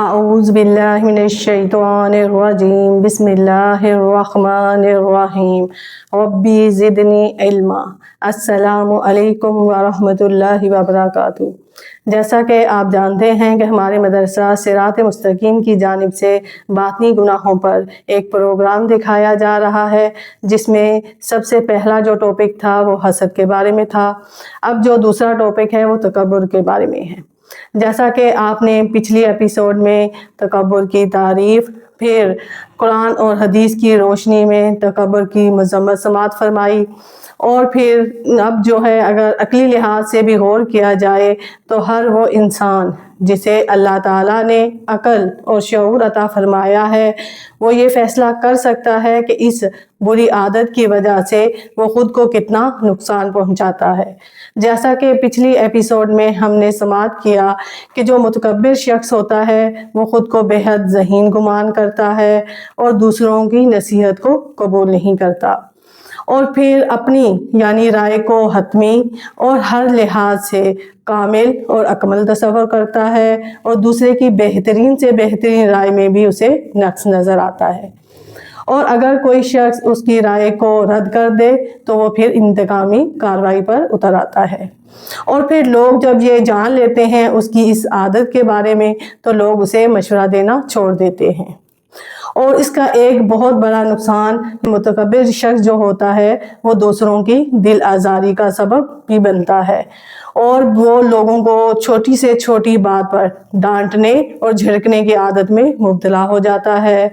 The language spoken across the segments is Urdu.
اعوذ باللہ من الشیطان الرجیم بسم اللہ الرحمن الرحیم ربی زدنی علما۔ السلام علیکم ورحمۃ اللہ وبرکاتہ۔ جیسا کہ آپ جانتے ہیں کہ ہمارے مدرسہ صراط مستقیم کی جانب سے باطنی گناہوں پر ایک پروگرام دکھایا جا رہا ہے، جس میں سب سے پہلا جو ٹاپک تھا وہ حسد کے بارے میں تھا۔ اب جو دوسرا ٹاپک ہے وہ تکبر کے بارے میں ہے۔ جیسا کہ آپ نے پچھلی ایپیسوڈ میں تکبر کی تعریف، پھر قرآن اور حدیث کی روشنی میں تکبر کی مذمت سماعت فرمائی، اور پھر اب جو ہے اگر عقلی لحاظ سے بھی غور کیا جائے تو ہر وہ انسان جسے اللہ تعالیٰ نے عقل اور شعور عطا فرمایا ہے، وہ یہ فیصلہ کر سکتا ہے کہ اس بری عادت کی وجہ سے وہ خود کو کتنا نقصان پہنچاتا ہے۔ جیسا کہ پچھلی ایپیسوڈ میں ہم نے سماعت کیا کہ جو متکبر شخص ہوتا ہے وہ خود کو بے حد ذہین گمان کرتا ہے اور دوسروں کی نصیحت کو قبول نہیں کرتا، اور پھر اپنی یعنی رائے کو حتمی اور ہر لحاظ سے کامل اور اکمل تصور کرتا ہے، اور دوسرے کی بہترین سے بہترین رائے میں بھی اسے نقص نظر آتا ہے، اور اگر کوئی شخص اس کی رائے کو رد کر دے تو وہ پھر انتقامی کارروائی پر اتر آتا ہے، اور پھر لوگ جب یہ جان لیتے ہیں اس کی اس عادت کے بارے میں تو لوگ اسے مشورہ دینا چھوڑ دیتے ہیں۔ اور اس کا ایک بہت بڑا نقصان متکبر شخص جو ہوتا ہے وہ دوسروں کی دل آزاری کا سبب بھی بنتا ہے، اور وہ لوگوں کو چھوٹی سے چھوٹی بات پر ڈانٹنے اور جھڑکنے کی عادت میں مبتلا ہو جاتا ہے،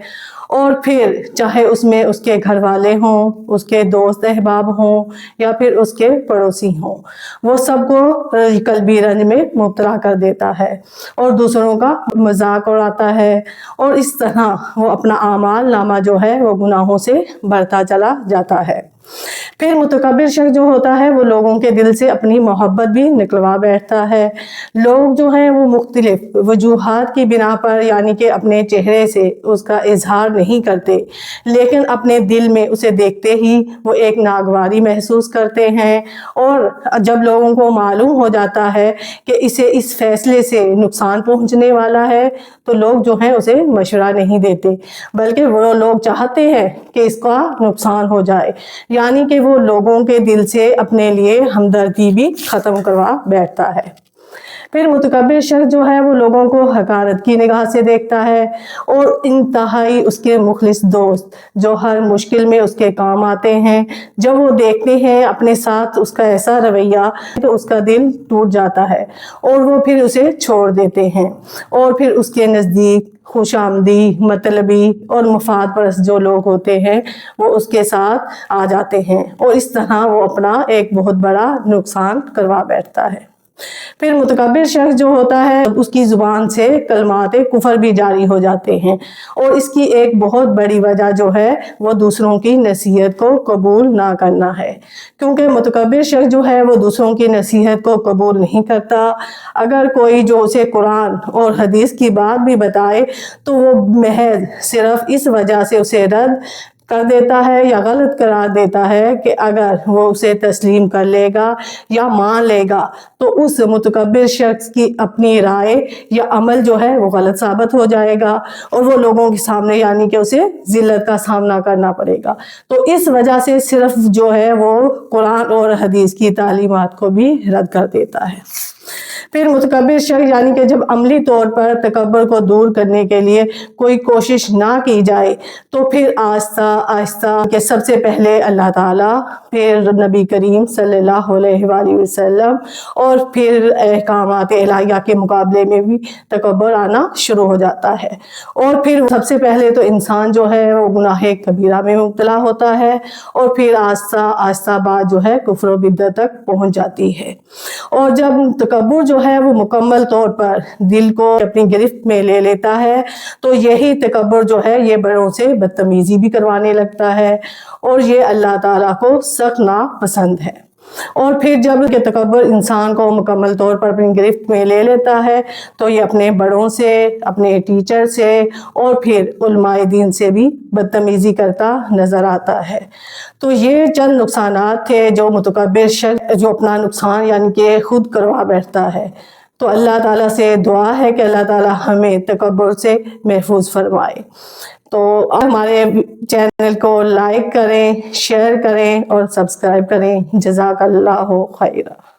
اور پھر چاہے اس میں اس کے گھر والے ہوں، اس کے دوست احباب ہوں یا پھر اس کے پڑوسی ہوں، وہ سب کو قلبی رنج میں مبتلا کر دیتا ہے اور دوسروں کا مذاق اڑاتا ہے، اور اس طرح وہ اپنا اعمال نامہ جو ہے وہ گناہوں سے بھرتا چلا جاتا ہے۔ پھر متکبر شخص جو ہوتا ہے وہ لوگوں کے دل سے اپنی محبت بھی نکلوا بیٹھتا ہے۔ لوگ جو ہیں وہ مختلف وجوہات کی بنا پر یعنی کہ اپنے چہرے سے اس کا اظہار نہیں کرتے، لیکن اپنے دل میں اسے دیکھتے ہی وہ ایک ناگواری محسوس کرتے ہیں، اور جب لوگوں کو معلوم ہو جاتا ہے کہ اسے اس فیصلے سے نقصان پہنچنے والا ہے تو لوگ جو ہیں اسے مشورہ نہیں دیتے، بلکہ وہ لوگ چاہتے ہیں کہ اس کا نقصان ہو جائے، یعنی کہ وہ لوگوں کے دل سے اپنے لیے ہمدردی بھی ختم کروا بیٹھتا ہے۔ پھر متکبر شخص جو ہے وہ لوگوں کو حقارت کی نگاہ سے دیکھتا ہے، اور انتہائی اس کے مخلص دوست جو ہر مشکل میں اس کے کام آتے ہیں، جب وہ دیکھتے ہیں اپنے ساتھ اس کا ایسا رویہ تو اس کا دل ٹوٹ جاتا ہے اور وہ پھر اسے چھوڑ دیتے ہیں، اور پھر اس کے نزدیک خوش آمدی، مطلبی اور مفاد پرست جو لوگ ہوتے ہیں وہ اس کے ساتھ آ جاتے ہیں، اور اس طرح وہ اپنا ایک بہت بڑا نقصان کروا بیٹھتا ہے۔ پھر متکبر شخص جو ہوتا ہے اس کی زبان سے کلمات کفر بھی جاری ہو جاتے ہیں، اور اس کی ایک بہت بڑی وجہ جو ہے وہ دوسروں کی نصیحت کو قبول نہ کرنا ہے، کیونکہ متکبر شخص جو ہے وہ دوسروں کی نصیحت کو قبول نہیں کرتا۔ اگر کوئی جو اسے قرآن اور حدیث کی بات بھی بتائے تو وہ محض صرف اس وجہ سے اسے رد کر دیتا ہے یا غلط قرار دیتا ہے کہ اگر وہ اسے تسلیم کر لے گا یا مان لے گا تو اس متکبر شخص کی اپنی رائے یا عمل جو ہے وہ غلط ثابت ہو جائے گا، اور وہ لوگوں کے سامنے یعنی کہ اسے ذلت کا سامنا کرنا پڑے گا۔ تو اس وجہ سے صرف جو ہے وہ قرآن اور حدیث کی تعلیمات کو بھی رد کر دیتا ہے۔ پھر متکبر شخص یعنی کہ جب عملی طور پر تکبر کو دور کرنے کے لیے کوئی کوشش نہ کی جائے تو پھر آہستہ آہستہ کہ سب سے پہلے اللہ تعالیٰ، پھر نبی کریم صلی اللہ علیہ وآلہ وسلم، اور پھر احکامات الہیہ کے مقابلے میں بھی تکبر آنا شروع ہو جاتا ہے، اور پھر سب سے پہلے تو انسان جو ہے وہ گناہ کبیرہ میں مبتلا ہوتا ہے، اور پھر آہستہ آہستہ بات جو ہے کفر و بدعت تک پہنچ جاتی ہے، اور جب تکبر جو ہے وہ مکمل طور پر دل کو اپنی گرفت میں لے لیتا ہے تو یہی تکبر جو ہے یہ بڑوں سے بدتمیزی بھی کروانے لگتا ہے، اور یہ اللہ تعالیٰ کو سخت ناپسند ہے۔ اور پھر جب کہ تکبر انسان کو مکمل طور پر اپنی گرفت میں لے لیتا ہے تو یہ اپنے بڑوں سے، اپنے ٹیچر سے اور پھر علماء دین سے بھی بدتمیزی کرتا نظر آتا ہے۔ تو یہ چند نقصانات تھے جو متکبر شخص جو اپنا نقصان یعنی کہ خود کروا بیٹھتا ہے۔ تو اللہ تعالیٰ سے دعا ہے کہ اللہ تعالیٰ ہمیں تکبر سے محفوظ فرمائے۔ تو ہمارے چینل کو لائک کریں، شیئر کریں اور سبسکرائب کریں۔ جزاک اللہ خیرہ۔